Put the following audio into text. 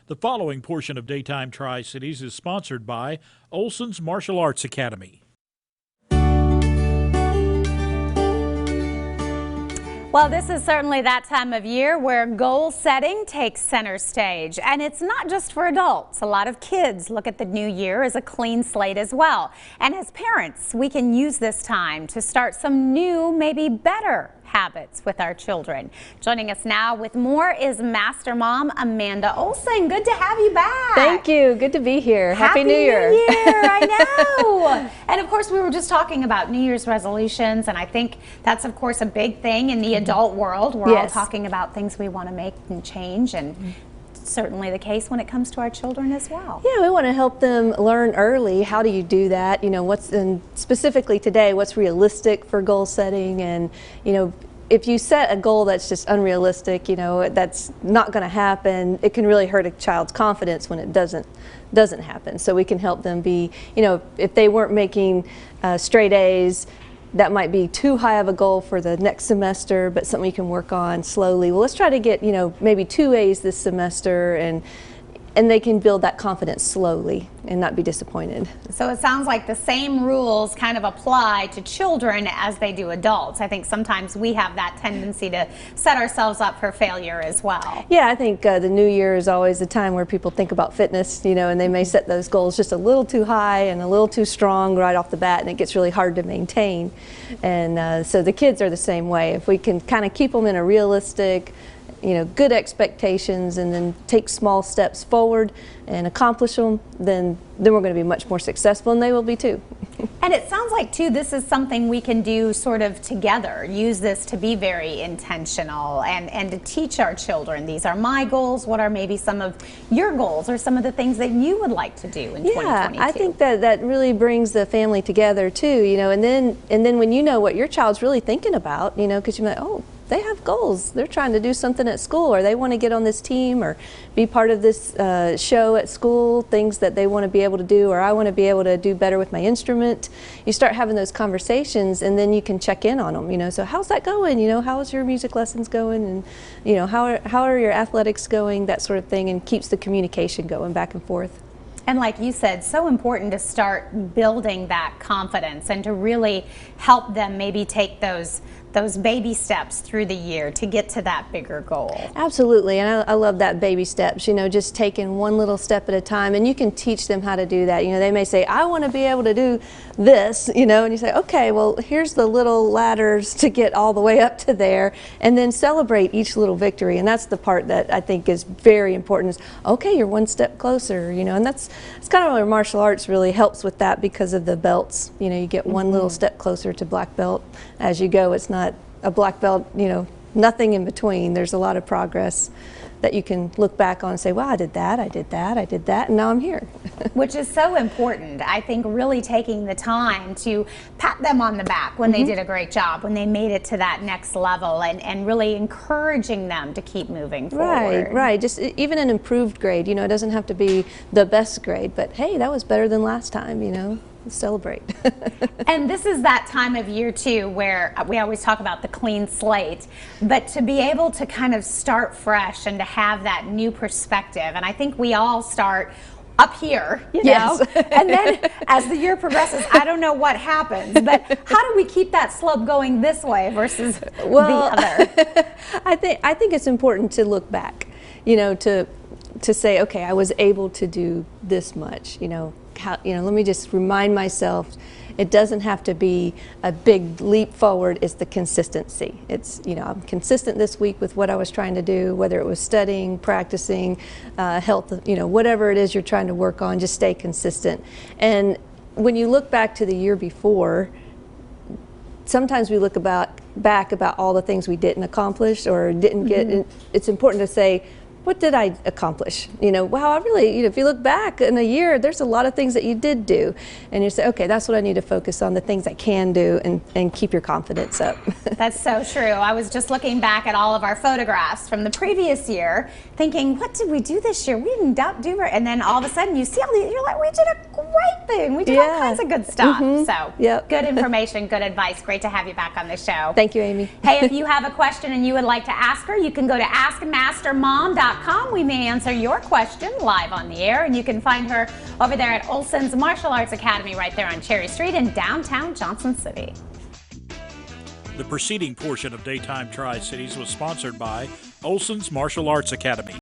The following portion of Daytime Tri-Cities is sponsored by Olson's Martial Arts Academy. Well, this is certainly that time of year where goal setting takes center stage. And it's not just for adults. A lot of kids look at the new year as a clean slate as well. And as parents, we can use this time to start some new, maybe better habits with our children. Joining us now with more is Master Mom Amanda Olson. Good to have you back. Thank you. Good to be here. Happy New Year. New Year. I know. And of course, we were just talking about New Year's resolutions, and I think that's of course a big thing in the adult world. We're all talking about things we want to make and change, and certainly the case when it comes to our children as well. Yeah, we want to help them learn early. How do you do that? You know, what's in specifically today, what's realistic for goal setting, and you know, if you set a goal that's just unrealistic, you know, that's not going to happen, it can really hurt a child's confidence when it doesn't happen. So we can help them be, you know, if they weren't making straight A's, that might be too high of a goal for the next semester, but something you can work on slowly. Well, let's try to get, you know, maybe 2 A's this semester, and they can build that confidence slowly and not be disappointed. So it sounds like the same rules kind of apply to children as they do adults. I think sometimes we have that tendency to set ourselves up for failure as well. Yeah, I think the new year is always the time where people think about fitness, you know, and they may set those goals just a little too high and a little too strong right off the bat, and it gets really hard to maintain. And so the kids are the same way. If we can kind of keep them in a realistic, you know, good expectations, and then take small steps forward and accomplish them, then we're going to be much more successful, and they will be too. And it sounds like too, this is something we can do sort of together. Use this to be very intentional and to teach our children, these are my goals, what are maybe some of your goals or some of the things that you would like to do in 2022? Yeah, I think that really brings the family together too, you know, and then when you know what your child's really thinking about, you know, because you're like, oh, they have goals. They're trying to do something at school, or they want to get on this team or be part of this show at school, things that they want to be able to do, or I want to be able to do better with my instrument. You start having those conversations, and then you can check in on them, you know, so how's that going? You know, how's your music lessons going? And, you know, how are your athletics going? That sort of thing, and keeps the communication going back and forth. And like you said, so important to start building that confidence and to really help them maybe take those baby steps through the year to get to that bigger goal. Absolutely, and I love that baby steps, you know, just taking one little step at a time, and you can teach them how to do that. You know, they may say, I want to be able to do this, you know, and you say, okay, well, here's the little ladders to get all the way up to there, and then celebrate each little victory. And that's the part that I think is very important, is, okay, you're one step closer, you know, and it's kind of where martial arts really helps with that, because of the belts. You know, you get one little step closer to black belt as you go. It's not a black belt, you know, nothing in between. There's a lot of progress that you can look back on and say, well, I did that, I did that, I did that, and now I'm here. Which is so important. I think really taking the time to pat them on the back when they did a great job, when they made it to that next level, and really encouraging them to keep moving forward. Right. Just even an improved grade, you know, it doesn't have to be the best grade, but hey, that was better than last time, you know. Celebrate. And this is that time of year too where we always talk about the clean slate, but to be able to kind of start fresh and to have that new perspective. And I think we all start up here, you know, and then as the year progresses, I don't know what happens, but how do we keep that slope going this way versus the other? I think it's important to look back, you know, to say, okay, I was able to do this much, you know. Let me just remind myself, it doesn't have to be a big leap forward. It's the consistency. It's, you know, I'm consistent this week with what I was trying to do, whether it was studying, practicing, health, you know, whatever it is you're trying to work on, just stay consistent. And when you look back to the year before, sometimes we look back about all the things we didn't accomplish or didn't get. It's important to say, what did I accomplish? You know, wow, I really, you know, if you look back in a year, there's a lot of things that you did do. And you say, okay, that's what I need to focus on, the things I can do, and keep your confidence up. That's so true. I was just looking back at all of our photographs from the previous year, thinking, what did we do this year? We didn't do it. And then all of a sudden you see all these, you're like, we did a great thing. We did all kinds of good stuff. So good information, good advice. Great to have you back on the show. Thank you, Amy. Hey, if you have a question and you would like to ask her, you can go to askmastermom.com MamandaOlson.com. We may answer your question live on the air, and you can find her over there at Olson's Martial Arts Academy right there on Cherry Street in downtown Johnson City. The preceding portion of Daytime Tri-Cities was sponsored by Olson's Martial Arts Academy.